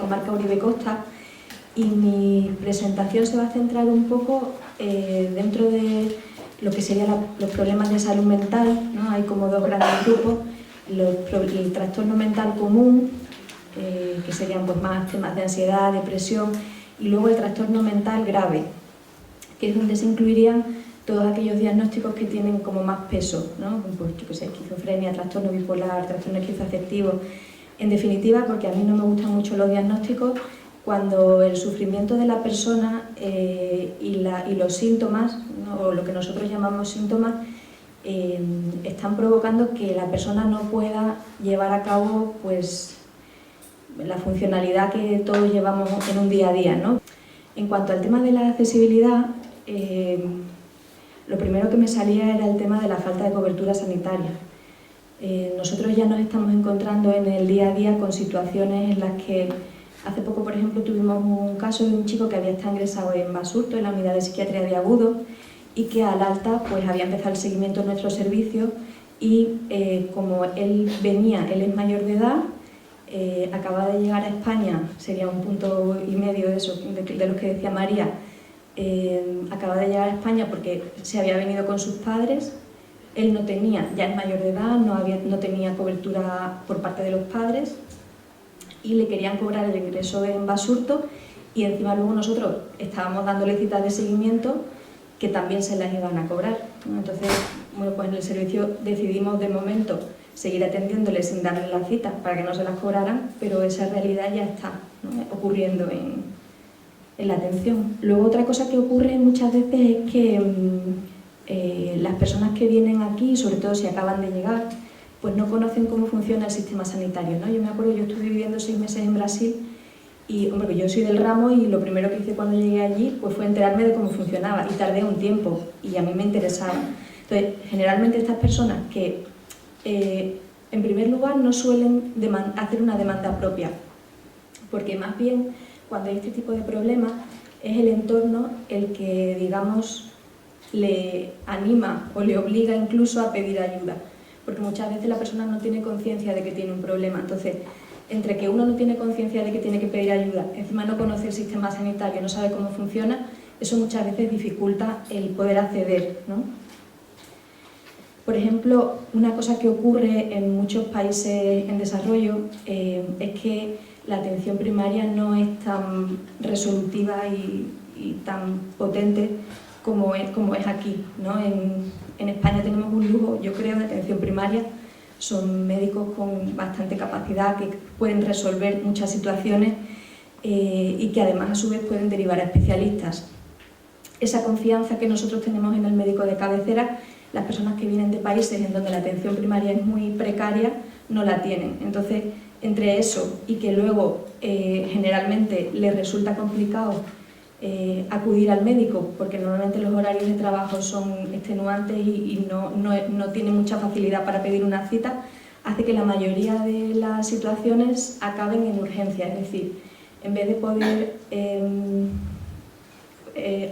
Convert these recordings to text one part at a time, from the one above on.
comarca Uribe Costa, y mi presentación se va a centrar un poco dentro de lo que serían los problemas de salud mental, ¿no? Hay como dos grandes grupos, el trastorno mental común, que serían pues más temas de ansiedad, depresión, y luego el trastorno mental grave, que es donde se incluirían todos aquellos diagnósticos que tienen como más peso, ¿no? Pues yo qué sé, esquizofrenia, trastorno bipolar, trastorno esquizoafectivo. En definitiva, porque a mí no me gustan mucho los diagnósticos, cuando el sufrimiento de la persona y los síntomas, ¿no? O lo que nosotros llamamos síntomas, están provocando que la persona no pueda llevar a cabo pues, la funcionalidad que todos llevamos en un día a día, ¿no? En cuanto al tema de la accesibilidad, lo primero que me salía era el tema de la falta de cobertura sanitaria. Nosotros ya nos estamos encontrando en el día a día con situaciones en las que hace poco, por ejemplo, tuvimos un caso de un chico que había estado ingresado en Basurto, en la unidad de psiquiatría de agudo, y que al alta pues, había empezado el seguimiento en nuestro servicio y como él es mayor de edad, acaba de llegar a España, sería 1,5 puntos de eso, de los que decía María, acaba de llegar a España porque se había venido con sus padres, él no tenía, ya es mayor de edad, no tenía cobertura por parte de los padres y le querían cobrar el ingreso en Basurto y encima luego nosotros estábamos dándole citas de seguimiento que también se las iban a cobrar, ¿no? Entonces, bueno, pues en el servicio decidimos de momento seguir atendiéndoles sin darles las citas para que no se las cobraran, pero esa realidad ya está, ¿no? Ocurriendo en la atención. Luego otra cosa que ocurre muchas veces es que las personas que vienen aquí, sobre todo si acaban de llegar, pues no conocen cómo funciona el sistema sanitario, ¿no? Yo me acuerdo, yo estuve viviendo 6 meses en Brasil y, hombre, yo soy del ramo y lo primero que hice cuando llegué allí pues fue enterarme de cómo funcionaba y tardé un tiempo y a mí me interesaba. Entonces, generalmente estas personas que en primer lugar no suelen hacer una demanda propia, porque más bien cuando hay este tipo de problemas es el entorno el que, digamos, le anima o le obliga incluso a pedir ayuda, porque muchas veces la persona no tiene conciencia de que tiene un problema. Entonces, entre que uno no tiene conciencia de que tiene que pedir ayuda, encima no conoce el sistema sanitario, no sabe cómo funciona, eso muchas veces dificulta el poder acceder, ¿no? Por ejemplo, una cosa que ocurre en muchos países en desarrollo es que la atención primaria no es tan resolutiva y tan potente como es aquí, ¿no? En España tenemos un lujo, yo creo, de atención primaria. Son médicos con bastante capacidad que pueden resolver muchas situaciones y que además a su vez pueden derivar a especialistas. Esa confianza que nosotros tenemos en el médico de cabecera, las personas que vienen de países en donde la atención primaria es muy precaria no la tienen. Entonces, entre eso y que luego generalmente les resulta complicado acudir al médico, porque normalmente los horarios de trabajo son extenuantes y no tienen mucha facilidad para pedir una cita, hace que la mayoría de las situaciones acaben en urgencia. Es decir, en vez de poder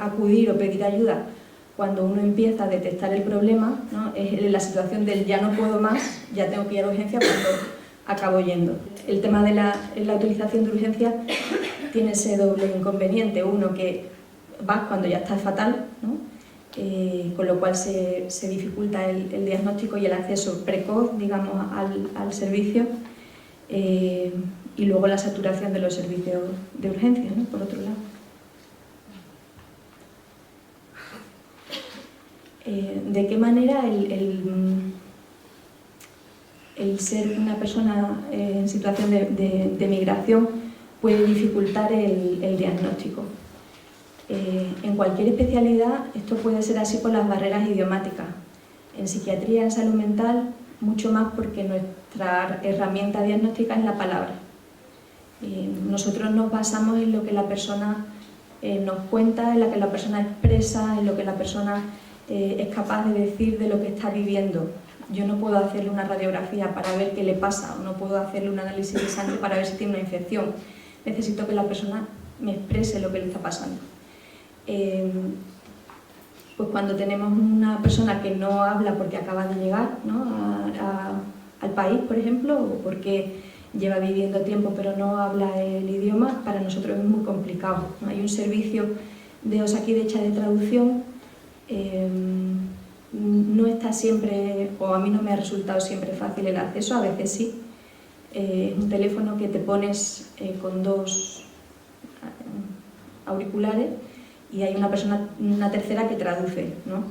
acudir o pedir ayuda cuando uno empieza a detectar el problema, ¿no? Es la situación del ya no puedo más, ya tengo que ir a urgencia cuando acabo yendo. El tema de la utilización de urgencia tiene ese doble inconveniente, uno que vas cuando ya estás fatal, ¿no? Con lo cual se dificulta el diagnóstico y el acceso precoz, digamos, al servicio, y luego la saturación de los servicios de urgencia, ¿no? Por otro lado. ¿De qué manera el ser una persona en situación de migración puede dificultar el diagnóstico? En cualquier especialidad esto puede ser así por las barreras idiomáticas. En psiquiatría, en salud mental, mucho más porque nuestra herramienta diagnóstica es la palabra. Nosotros nos basamos en lo que la persona nos cuenta, en lo que la persona expresa, en lo que la persona es capaz de decir de lo que está viviendo. Yo no puedo hacerle una radiografía para ver qué le pasa, o no puedo hacerle un análisis de sangre para ver si tiene una infección. Necesito que la persona me exprese lo que le está pasando. Pues cuando tenemos una persona que no habla porque acaba de llegar, ¿no? al país, por ejemplo, o porque lleva viviendo tiempo pero no habla el idioma, para nosotros es muy complicado. Hay un servicio de Osakidetza de traducción, no está siempre, o a mí no me ha resultado siempre fácil el acceso, a veces sí. Es un teléfono que te pones con 2 auriculares y hay una tercera que traduce, ¿no?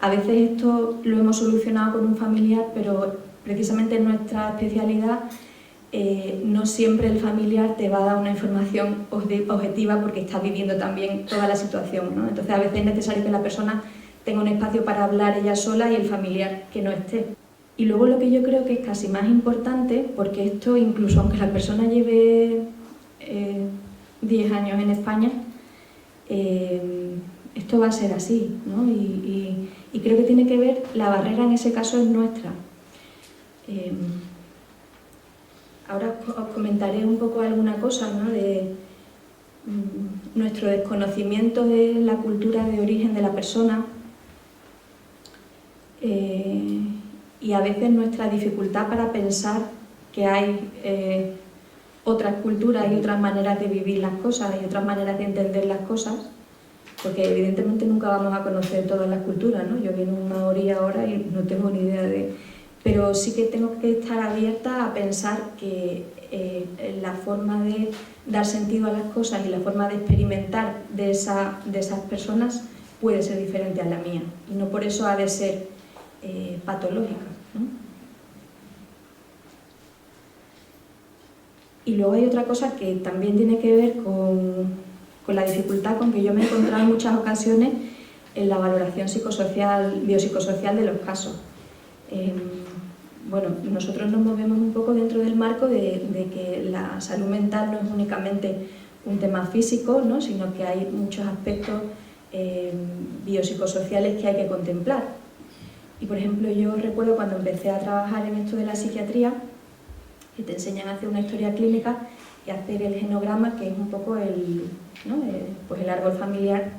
A veces esto lo hemos solucionado con un familiar, pero precisamente en nuestra especialidad no siempre el familiar te va a dar una información objetiva porque está viviendo también toda la situación, ¿no? Entonces a veces es necesario que la persona tenga un espacio para hablar ella sola y el familiar que no esté. Y luego lo que yo creo que es casi más importante, porque esto incluso aunque la persona lleve 10 años en España, esto va a ser así, ¿no? Y creo que tiene que ver, la barrera en ese caso es nuestra. Ahora os comentaré un poco alguna cosa, ¿no? De nuestro desconocimiento de la cultura de origen de la persona y a veces nuestra dificultad para pensar que hay otras culturas y otras maneras de vivir las cosas y otras maneras de entender las cosas, porque evidentemente nunca vamos a conocer todas las culturas, ¿no? Yo viene un maorí ahora y no tengo ni idea de... Pero sí que tengo que estar abierta a pensar que la forma de dar sentido a las cosas y la forma de experimentar de esas personas puede ser diferente a la mía, y no por eso ha de ser patológica, ¿no? Y luego hay otra cosa que también tiene que ver con la dificultad con que yo me he encontrado en muchas ocasiones en la valoración biopsicosocial de los casos. Bueno, nosotros nos movemos un poco dentro del marco de que la salud mental no es únicamente un tema físico, ¿no? Sino que hay muchos aspectos biopsicosociales que hay que contemplar. Y por ejemplo, yo recuerdo cuando empecé a trabajar en esto de la psiquiatría, que te enseñan a hacer una historia clínica y hacer el genograma, que es un poco pues el árbol familiar,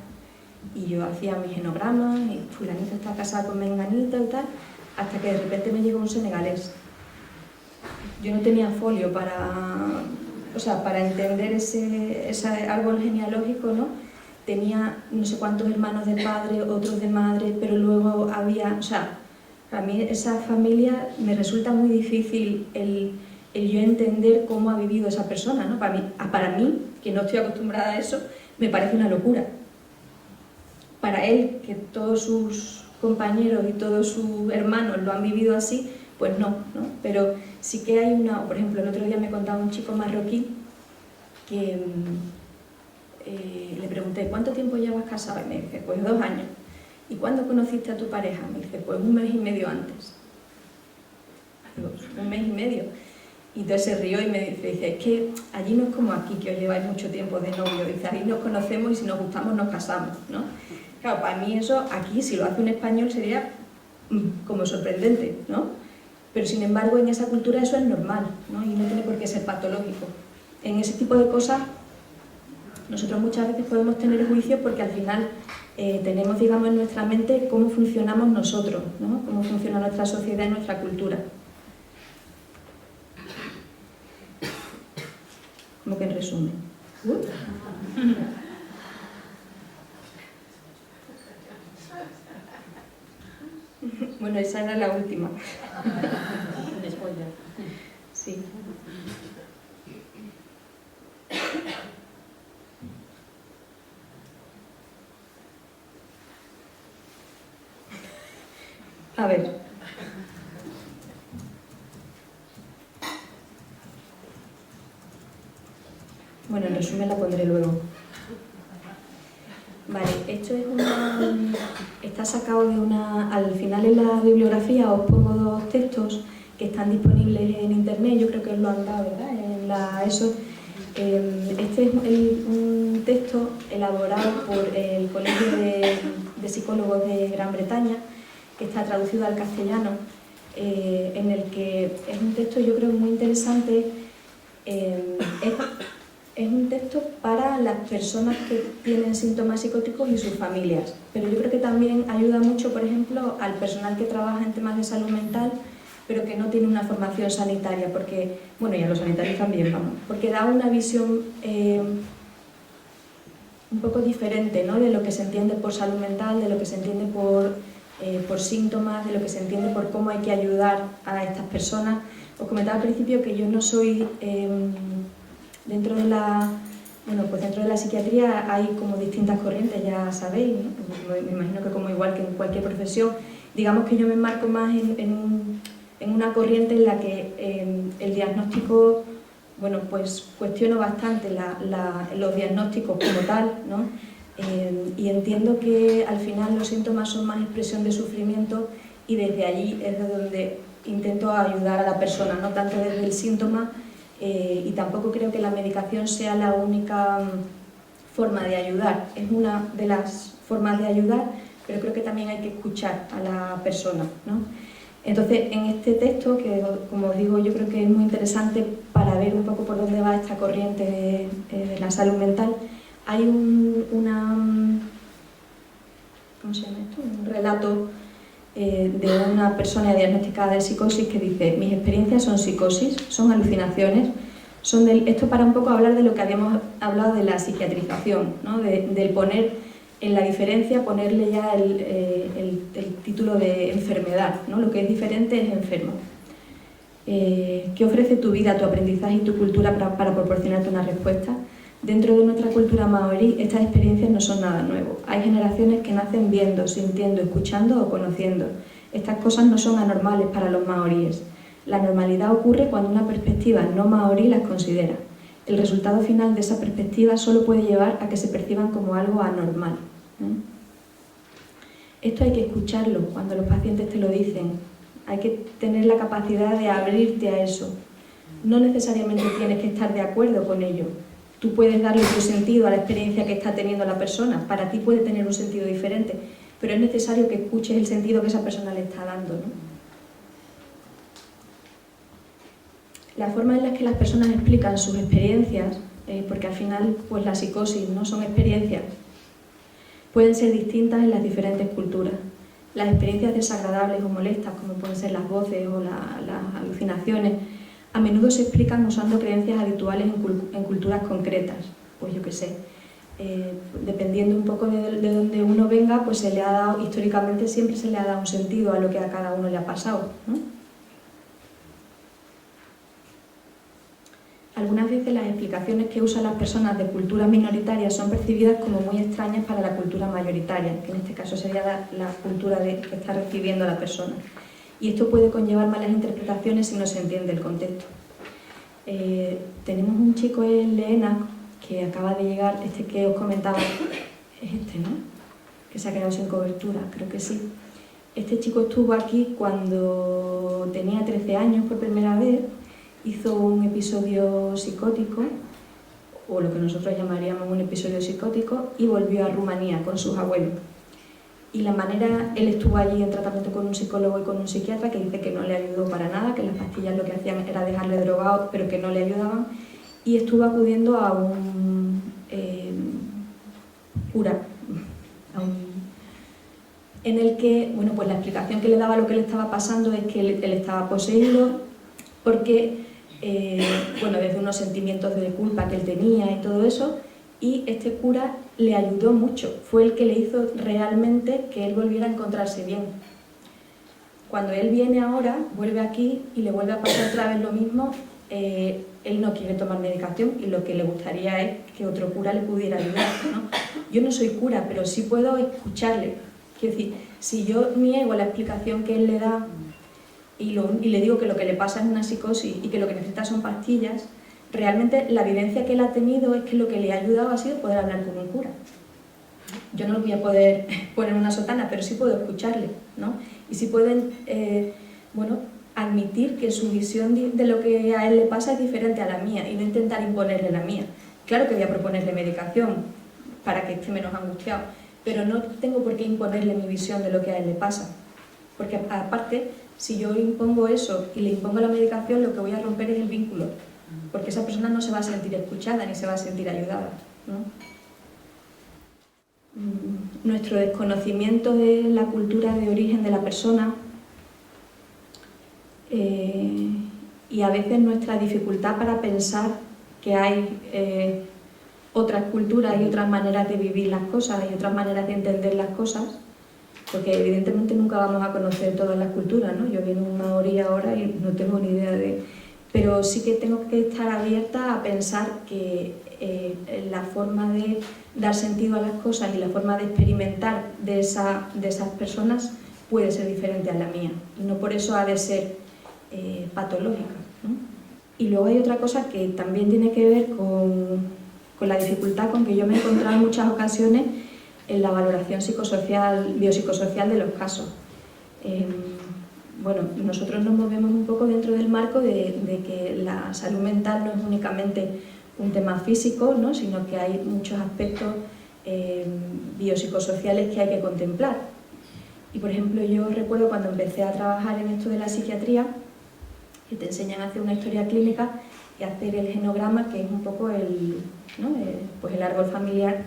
y yo hacía mi genograma, y fulanita está casada con menganita y tal, hasta que de repente me llegó un senegalés. Yo no tenía folio para entender ese árbol genealógico, ¿no? Tenía no sé cuántos hermanos de padre, otros de madre, pero luego había... O sea, para mí esa familia me resulta muy difícil el yo entender cómo ha vivido esa persona, ¿no? Para mí, que no estoy acostumbrada a eso, me parece una locura. Para él, que todos sus compañeros y todos sus hermanos lo han vivido así, pues no, ¿no? Pero sí que hay por ejemplo, el otro día me contaba un chico marroquí que le pregunté, ¿cuánto tiempo llevas casado? Y me dice, pues 2 años. ¿Y cuándo conociste a tu pareja? Me dice, pues 1 mes y medio antes. Digo, 1 mes y medio. Y entonces se rió y me dice, es que allí no es como aquí, que os lleváis mucho tiempo de novio. Dice, ahí nos conocemos y si nos gustamos nos casamos, ¿no? Claro, para mí eso aquí, si lo hace un español, sería como sorprendente, ¿no? Pero sin embargo, en esa cultura eso es normal, ¿no? Y no tiene por qué ser patológico. En ese tipo de cosas, nosotros muchas veces podemos tener juicios porque al final tenemos, digamos, en nuestra mente cómo funcionamos nosotros, ¿no? Cómo funciona nuestra sociedad y nuestra cultura. Como que en resumen. Bueno, esa era la última. Sí. A ver. Bueno, en resumen la pondré luego. Vale, esto es está sacado de al final en la bibliografía os pongo 2 textos que están disponibles en internet, yo creo que os lo han dado, ¿verdad? Este es un texto elaborado por el Colegio de Psicólogos de Gran Bretaña, que está traducido al castellano, en el que es un texto, yo creo, muy interesante. Es un texto para las personas que tienen síntomas psicóticos y sus familias, pero yo creo que también ayuda mucho, por ejemplo, al personal que trabaja en temas de salud mental pero que no tiene una formación sanitaria, porque, bueno, y a los sanitarios también, vamos, porque da una visión un poco diferente, ¿no?, de lo que se entiende por salud mental, de lo que se entiende por síntomas, de lo que se entiende por cómo hay que ayudar a estas personas. Os comentaba al principio que yo no soy, dentro de la psiquiatría hay como distintas corrientes, ya sabéis, ¿no? Me imagino que como igual que en cualquier profesión, digamos que yo me enmarco más en una corriente en la que el diagnóstico, bueno, pues cuestiono bastante los diagnósticos como tal, ¿no? Y entiendo que al final los síntomas son más expresión de sufrimiento y desde allí es de donde intento ayudar a la persona, no tanto desde el síntoma, y tampoco creo que la medicación sea la única forma de ayudar. Es una de las formas de ayudar, pero creo que también hay que escuchar a la persona, ¿no? Entonces, en este texto, que como os digo, yo creo que es muy interesante para ver un poco por dónde va esta corriente de la salud mental, hay un relato de una persona diagnosticada de psicosis que dice: mis experiencias son psicosis, son alucinaciones, esto para un poco hablar de lo que habíamos hablado de la psiquiatrización, ¿no? Del poner en la diferencia, ponerle ya el título de enfermedad, ¿no? Lo que es diferente es enfermo. ¿Qué ofrece tu vida, tu aprendizaje y tu cultura para proporcionarte una respuesta? Dentro de nuestra cultura maorí, estas experiencias no son nada nuevo. Hay generaciones que nacen viendo, sintiendo, escuchando o conociendo. Estas cosas no son anormales para los maoríes. La normalidad ocurre cuando una perspectiva no maorí las considera. El resultado final de esa perspectiva solo puede llevar a que se perciban como algo anormal. Esto hay que escucharlo cuando los pacientes te lo dicen. Hay que tener la capacidad de abrirte a eso. No necesariamente tienes que estar de acuerdo con ello. Tú puedes darle tu sentido a la experiencia que está teniendo la persona. Para ti puede tener un sentido diferente, pero es necesario que escuches el sentido que esa persona le está dando, ¿no? La forma en la que las personas explican sus experiencias, porque al final pues la psicosis no son experiencias, pueden ser distintas en las diferentes culturas. Las experiencias desagradables o molestas, como pueden ser las voces o las alucinaciones, a menudo se explican usando creencias habituales en culturas concretas. Pues yo qué sé, dependiendo un poco de donde uno venga, pues se le ha dado, históricamente siempre se le ha dado un sentido a lo que a cada uno le ha pasado, ¿no? Algunas veces las explicaciones que usan las personas de culturas minoritarias son percibidas como muy extrañas para la cultura mayoritaria, que en este caso sería la cultura que está recibiendo la persona. Y esto puede conllevar malas interpretaciones si no se entiende el contexto. Tenemos un chico en Leena que acaba de llegar, este que os comentaba, es este, ¿no? Que se ha quedado sin cobertura, creo que sí. Este chico estuvo aquí cuando tenía 13 años por primera vez. Hizo un episodio psicótico, o lo que nosotros llamaríamos un episodio psicótico, y volvió a Rumanía con sus abuelos. Y la manera, él estuvo allí en tratamiento con un psicólogo y con un psiquiatra que dice que no le ayudó para nada, que las pastillas lo que hacían era dejarle drogado, pero que no le ayudaban, y estuvo acudiendo a un cura, en el que, bueno, pues la explicación que le daba lo que le estaba pasando es que él estaba poseído porque bueno, desde unos sentimientos de culpa que él tenía y todo eso, y este cura le ayudó mucho, fue el que le hizo realmente que él volviera a encontrarse bien. Cuando él viene ahora, vuelve aquí y le vuelve a pasar otra vez lo mismo, él no quiere tomar medicación y lo que le gustaría es que otro cura le pudiera ayudar, ¿no? Yo no soy cura, pero sí puedo escucharle. Quiero decir, si yo niego la explicación que él le da y le digo que lo que le pasa es una psicosis y que lo que necesita son pastillas, realmente la vivencia que él ha tenido es que lo que le ha ayudado ha sido poder hablar con un cura. Yo no lo voy a poder poner en una sotana, pero sí puedo escucharle, ¿no? Y sí pueden, bueno, admitir que su visión de lo que a él le pasa es diferente a la mía y no intentar imponerle la mía. Claro que voy a proponerle medicación para que esté menos angustiado, pero no tengo por qué imponerle mi visión de lo que a él le pasa. Porque aparte, si yo impongo eso y le impongo la medicación, lo que voy a romper es el vínculo, porque esa persona no se va a sentir escuchada ni se va a sentir ayudada, ¿no? Nuestro desconocimiento de la cultura de origen de la persona y a veces nuestra dificultad para pensar que hay otras culturas y otras maneras de vivir las cosas y otras maneras de entender las cosas, porque evidentemente nunca vamos a conocer todas las culturas, ¿no? Yo vengo un maorí ahora y no tengo ni idea de... Pero sí que tengo que estar abierta a pensar que la forma de dar sentido a las cosas y la forma de experimentar de esas personas puede ser diferente a la mía, y no por eso ha de ser patológica, ¿no? Y luego hay otra cosa que también tiene que ver con la dificultad con que yo me he encontrado en muchas ocasiones en la valoración psicosocial, biopsicosocial de los casos. Bueno, nosotros nos movemos un poco dentro del marco de que la salud mental no es únicamente un tema físico, ¿no? Sino que hay muchos aspectos biopsicosociales que hay que contemplar. Y por ejemplo, yo recuerdo cuando empecé a trabajar en esto de la psiquiatría, que te enseñan a hacer una historia clínica y hacer el genograma, que es un poco pues el árbol familiar,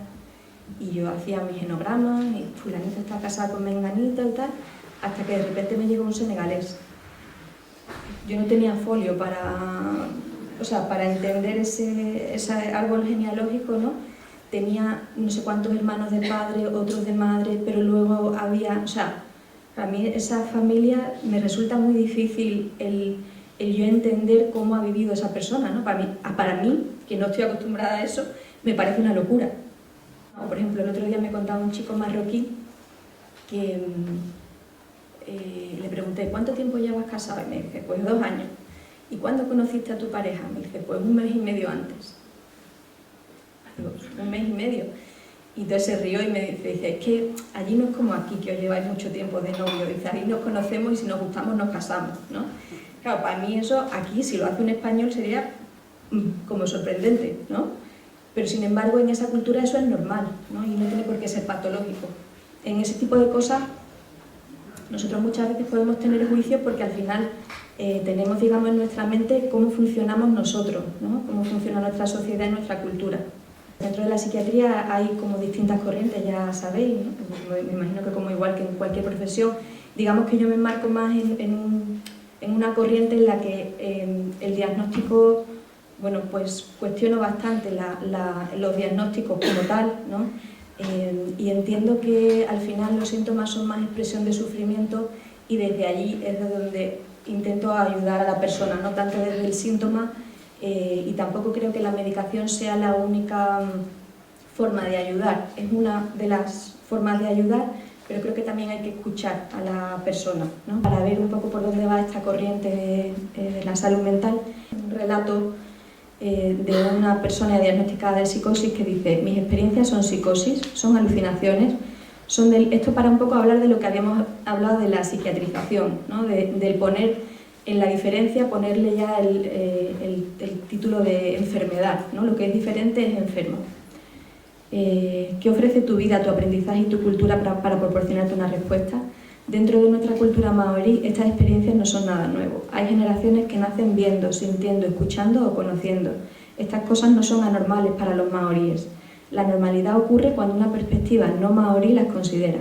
y yo hacía mi genograma, y fulanito está casada con menganito y tal, hasta que de repente me llegó un senegalés. Yo no tenía folio para entender ese árbol genealógico, ¿no? Tenía no sé cuántos hermanos de padre, otros de madre, pero luego había... O sea, para mí esa familia me resulta muy difícil el yo entender cómo ha vivido esa persona, ¿no? Para mí, que no estoy acostumbrada a eso, me parece una locura. O, por ejemplo, el otro día me contaba un chico marroquí que le pregunté, ¿cuánto tiempo llevas casado? Y me dice, pues 2 años. ¿Y cuándo conociste a tu pareja? Me dice, pues 1 mes y medio antes. Digo, 1 mes y medio. Y entonces se rió y me dice, es que allí no es como aquí, que os lleváis mucho tiempo de novio. Dice, ahí nos conocemos y si nos gustamos nos casamos, ¿no? Claro, para mí eso aquí, si lo hace un español, sería como sorprendente, ¿no? Pero sin embargo, en esa cultura eso es normal, ¿no? Y no tiene por qué ser patológico. En ese tipo de cosas, nosotros muchas veces podemos tener juicios porque al final tenemos, digamos, en nuestra mente cómo funcionamos nosotros, ¿no? Cómo funciona nuestra sociedad y nuestra cultura. Dentro de la psiquiatría hay como distintas corrientes, ya sabéis, ¿no? Me imagino que como igual que en cualquier profesión, digamos que yo me enmarco más en una corriente en la que el diagnóstico, bueno, pues cuestiono bastante los diagnósticos como tal, ¿no? Y entiendo que al final los síntomas son más expresión de sufrimiento y desde allí es de donde intento ayudar a la persona, no tanto desde el síntoma, y tampoco creo que la medicación sea la única forma de ayudar. Es una de las formas de ayudar, pero creo que también hay que escuchar a la persona, ¿no? Para ver un poco por dónde va esta corriente de la salud mental. Un relato de una persona diagnosticada de psicosis que dice, mis experiencias son psicosis, son alucinaciones, esto para un poco hablar de lo que habíamos hablado de la psiquiatrización, ¿no? Del poner en la diferencia, ponerle ya el título de enfermedad, ¿no? Lo que es diferente es enfermo. ¿Qué ofrece tu vida, tu aprendizaje y tu cultura para proporcionarte una respuesta? Dentro de nuestra cultura maorí, estas experiencias no son nada nuevo. Hay generaciones que nacen viendo, sintiendo, escuchando o conociendo. Estas cosas no son anormales para los maoríes. La normalidad ocurre cuando una perspectiva no maorí las considera.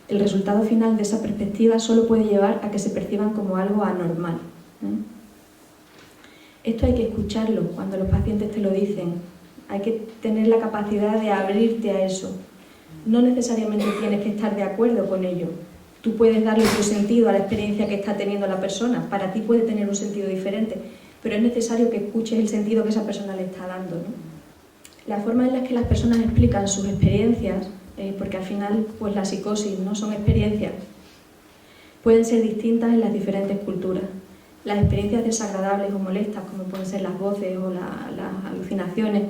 El resultado final de esa perspectiva solo puede llevar a que se perciban como algo anormal. Esto hay que escucharlo cuando los pacientes te lo dicen. Hay que tener la capacidad de abrirte a eso. No necesariamente tienes que estar de acuerdo con ello. Tú puedes darle tu sentido a la experiencia que está teniendo la persona. Para ti puede tener un sentido diferente, pero es necesario que escuches el sentido que esa persona le está dando, ¿no? La forma en la que las personas explican sus experiencias, porque al final pues la psicosis no son experiencias, pueden ser distintas en las diferentes culturas. Las experiencias desagradables o molestas, como pueden ser las voces o las alucinaciones,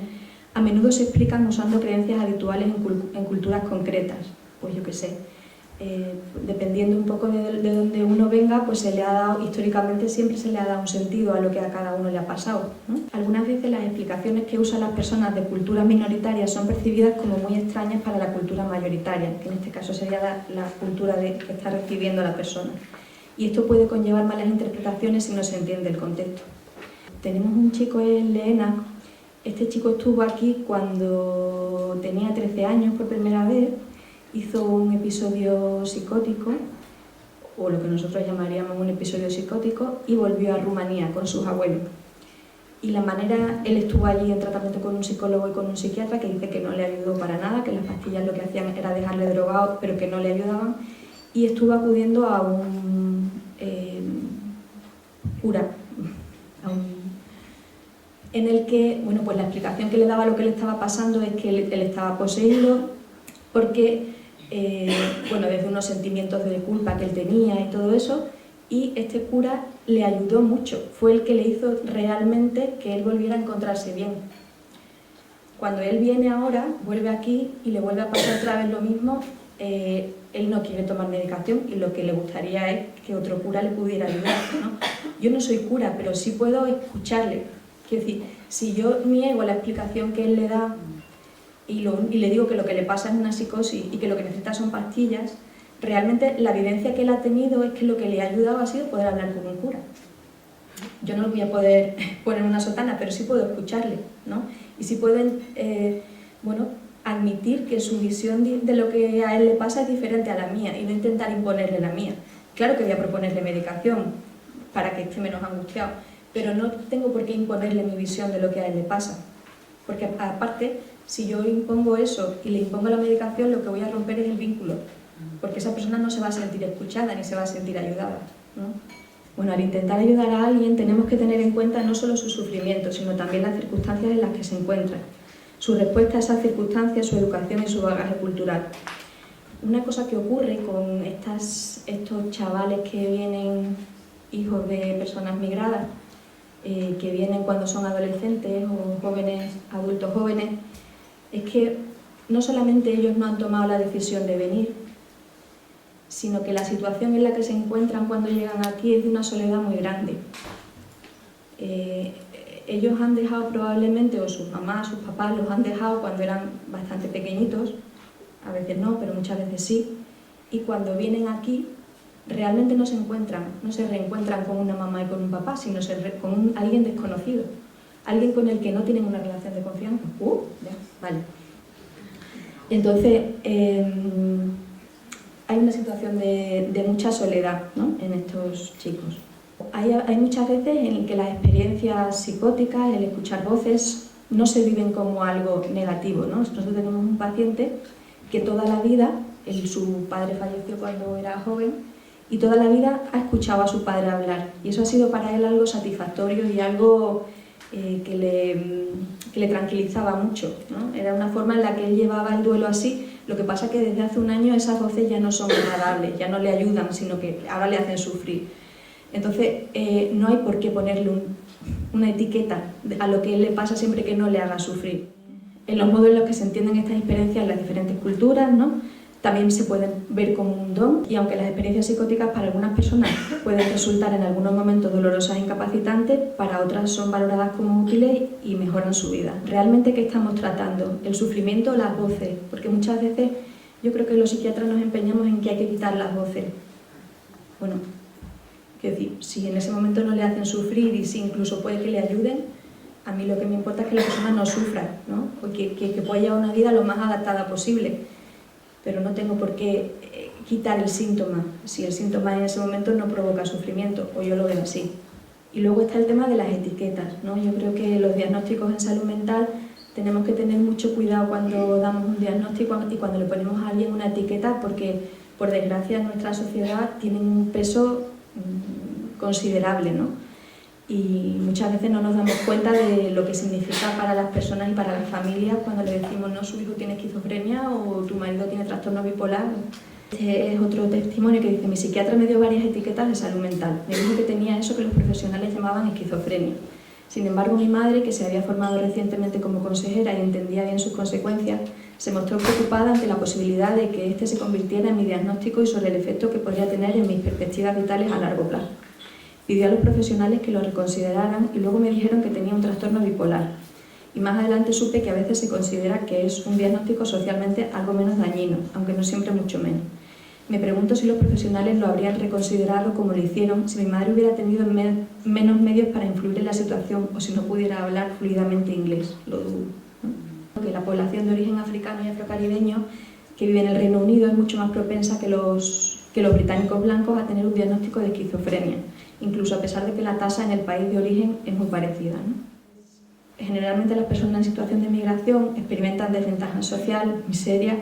a menudo se explican usando creencias habituales en culturas concretas. Pues yo qué sé, dependiendo un poco de donde uno venga, pues se le ha dado, históricamente siempre se le ha dado un sentido a lo que a cada uno le ha pasado, ¿no? Algunas veces las explicaciones que usan las personas de culturas minoritarias son percibidas como muy extrañas para la cultura mayoritaria, que en este caso sería la cultura que está recibiendo la persona. Y esto puede conllevar malas interpretaciones si no se entiende el contexto. Tenemos un chico en Leena. Este chico estuvo aquí cuando tenía 13 años por primera vez, hizo un episodio psicótico, o lo que nosotros llamaríamos un episodio psicótico, y volvió a Rumanía con sus abuelos. Y la manera, él estuvo allí en tratamiento con un psicólogo y con un psiquiatra que dice que no le ayudó para nada, que las pastillas lo que hacían era dejarle drogado, pero que no le ayudaban, y estuvo acudiendo a un cura, en el que, bueno, pues la explicación que le daba lo que le estaba pasando es que él estaba poseído porque, bueno, desde unos sentimientos de culpa que él tenía y todo eso, y este cura le ayudó mucho, fue el que le hizo realmente que él volviera a encontrarse bien. Cuando él viene ahora, vuelve aquí y le vuelve a pasar otra vez lo mismo, él no quiere tomar medicación y lo que le gustaría es que otro cura le pudiera ayudar, ¿no? Yo no soy cura, pero sí puedo escucharle. Quiero decir, si yo niego la explicación que él le da y le digo que lo que le pasa es una psicosis y que lo que necesita son pastillas, realmente la vivencia que él ha tenido es que lo que le ha ayudado ha sido poder hablar con un cura. Yo no voy a poder poner una sotana, pero sí puedo escucharle, ¿no? Y sí pueden, bueno, admitir que su visión de lo que a él le pasa es diferente a la mía y no intentar imponerle la mía. Claro que voy a proponerle medicación para que esté menos angustiado, pero no tengo por qué imponerle mi visión de lo que a él le pasa. Porque aparte, si yo impongo eso y le impongo la medicación, lo que voy a romper es el vínculo, porque esa persona no se va a sentir escuchada ni se va a sentir ayudada, ¿no? Bueno, al intentar ayudar a alguien tenemos que tener en cuenta no solo su sufrimiento, sino también las circunstancias en las que se encuentra, su respuesta a esas circunstancias, su educación y su bagaje cultural. Una cosa que ocurre con estos chavales que vienen hijos de personas migradas, que vienen cuando son adolescentes o jóvenes, adultos jóvenes, es que no solamente ellos no han tomado la decisión de venir, sino que la situación en la que se encuentran cuando llegan aquí es de una soledad muy grande. Ellos han dejado probablemente, o sus mamás, sus papás los han dejado cuando eran bastante pequeñitos, a veces no, pero muchas veces sí, y cuando vienen aquí realmente no se reencuentran con una mamá y con un papá, sino con alguien desconocido, alguien con el que no tienen una relación de confianza. Ya, vale. Entonces, hay una situación de mucha soledad, ¿no?, en estos chicos. Hay muchas veces en que las experiencias psicóticas, el escuchar voces, no se viven como algo negativo, ¿no? Nosotros tenemos un paciente que toda la vida, su padre falleció cuando era joven, y toda la vida ha escuchado a su padre hablar, y eso ha sido para él algo satisfactorio y algo que le tranquilizaba mucho, ¿no? Era una forma en la que él llevaba el duelo así. Lo que pasa es que desde hace un año esas voces ya no son agradables, ya no le ayudan, sino que ahora le hacen sufrir. Entonces no hay por qué ponerle una etiqueta a lo que él le pasa siempre que no le haga sufrir. En los modos en los que se entienden estas experiencias en las diferentes culturas, ¿no?, también se pueden ver como un don, y aunque las experiencias psicóticas para algunas personas pueden resultar en algunos momentos dolorosas e incapacitantes, para otras son valoradas como útiles y mejoran su vida. ¿Realmente qué estamos tratando? ¿El sufrimiento o las voces? Porque muchas veces yo creo que los psiquiatras nos empeñamos en que hay que quitar las voces. Bueno, quiero decir, si en ese momento no le hacen sufrir y si incluso puede que le ayuden, a mí lo que me importa es que la persona no sufra, ¿no? Porque que pueda llevar una vida lo más adaptada posible. Pero no tengo por qué quitar el síntoma, si el síntoma en ese momento no provoca sufrimiento, o yo lo veo así. Y luego está el tema de las etiquetas, ¿no? Yo creo que los diagnósticos en salud mental tenemos que tener mucho cuidado cuando damos un diagnóstico y cuando le ponemos a alguien una etiqueta, porque por desgracia en nuestra sociedad tienen un peso considerable, ¿no? Y muchas veces no nos damos cuenta de lo que significa para las personas y para las familias cuando le decimos, no, su hijo tiene esquizofrenia o tu marido tiene trastorno bipolar. Este es otro testimonio que dice, mi psiquiatra me dio varias etiquetas de salud mental. Me dijo que tenía eso que los profesionales llamaban esquizofrenia. Sin embargo, mi madre, que se había formado recientemente como consejera y entendía bien sus consecuencias, se mostró preocupada ante la posibilidad de que este se convirtiera en mi diagnóstico y sobre el efecto que podría tener en mis perspectivas vitales a largo plazo. Pidió a los profesionales que lo reconsideraran y luego me dijeron que tenía un trastorno bipolar. Y más adelante supe que a veces se considera que es un diagnóstico socialmente algo menos dañino, aunque no siempre mucho menos. Me pregunto si los profesionales lo habrían reconsiderado como lo hicieron si mi madre hubiera tenido menos medios para influir en la situación o si no pudiera hablar fluidamente inglés. Lo dudo, ¿no? Que la población de origen africano y afrocaribeño que vive en el Reino Unido es mucho más propensa que los que los británicos blancos a tener un diagnóstico de esquizofrenia, incluso a pesar de que la tasa en el país de origen es muy parecida, ¿no? Generalmente las personas en situación de migración experimentan desventaja social, miseria,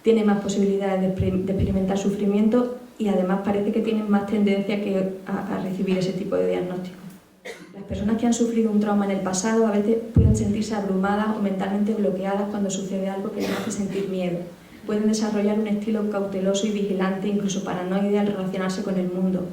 tienen más posibilidades de experimentar sufrimiento y además parece que tienen más tendencia a recibir ese tipo de diagnóstico. Las personas que han sufrido un trauma en el pasado a veces pueden sentirse abrumadas o mentalmente bloqueadas cuando sucede algo que les hace sentir miedo. Pueden desarrollar un estilo cauteloso y vigilante, incluso paranoide, al relacionarse con el mundo.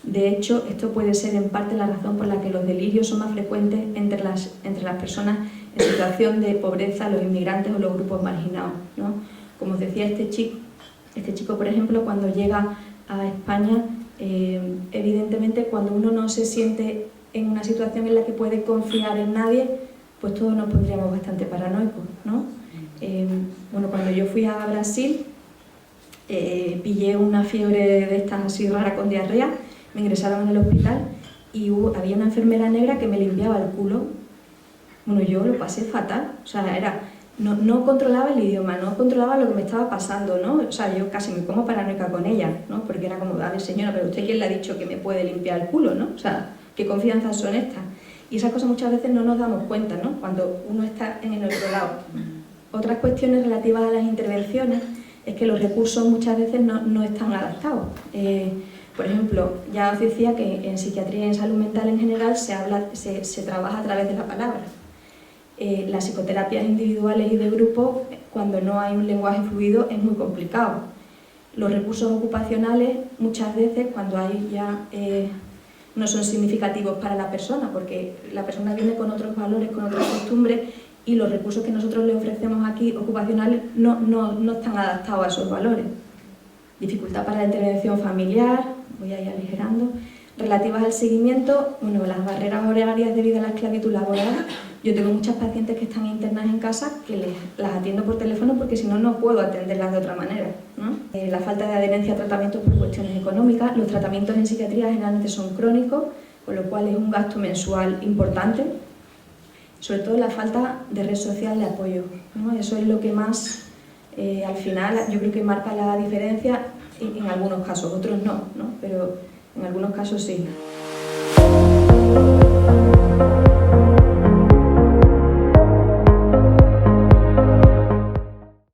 De hecho, esto puede ser en parte la razón por la que los delirios son más frecuentes entre las personas en situación de pobreza, los inmigrantes o los grupos marginados, ¿no? Como os decía, este chico, por ejemplo, cuando llega a España, evidentemente cuando uno no se siente en una situación en la que puede confiar en nadie, pues todos nos pondríamos bastante paranoicos, ¿no? Bueno, cuando yo fui a Brasil, pillé una fiebre de estas así rara con diarrea, me ingresaron en el hospital y había una enfermera negra que me limpiaba el culo. Bueno, yo lo pasé fatal, o sea, no controlaba el idioma, no controlaba lo que me estaba pasando, ¿no? O sea, yo casi me pongo paranoica con ella, ¿no? Porque era como, a ver señora, pero ¿usted quién le ha dicho que me puede limpiar el culo, ¿no? O sea, ¿qué confianzas son estas? Y esas cosas muchas veces no nos damos cuenta, ¿no? Cuando uno está en el otro lado. Otras cuestiones relativas a las intervenciones es que los recursos muchas veces no están adaptados. Por ejemplo, ya os decía que en psiquiatría y en salud mental en general se trabaja a través de la palabra. Las psicoterapias individuales y de grupo, cuando no hay un lenguaje fluido, es muy complicado. Los recursos ocupacionales, muchas veces, cuando hay ya no son significativos para la persona, porque la persona viene con otros valores, con otras costumbres, y los recursos que nosotros le ofrecemos aquí, ocupacionales, no están adaptados a esos valores. Dificultad para la intervención familiar, voy a ir aligerando. Relativas al seguimiento, bueno, las barreras horarias debido a la esclavitud laboral. Yo tengo muchas pacientes que están internas en casa que las atiendo por teléfono porque si no, no puedo atenderlas de otra manera, ¿no? La falta de adherencia a tratamientos por cuestiones económicas. Los tratamientos en psiquiatría generalmente son crónicos, con lo cual es un gasto mensual importante. Sobre todo la falta de red social de apoyo, ¿no? Eso es lo que más, al final, yo creo que marca la diferencia en algunos casos, otros no, pero en algunos casos sí.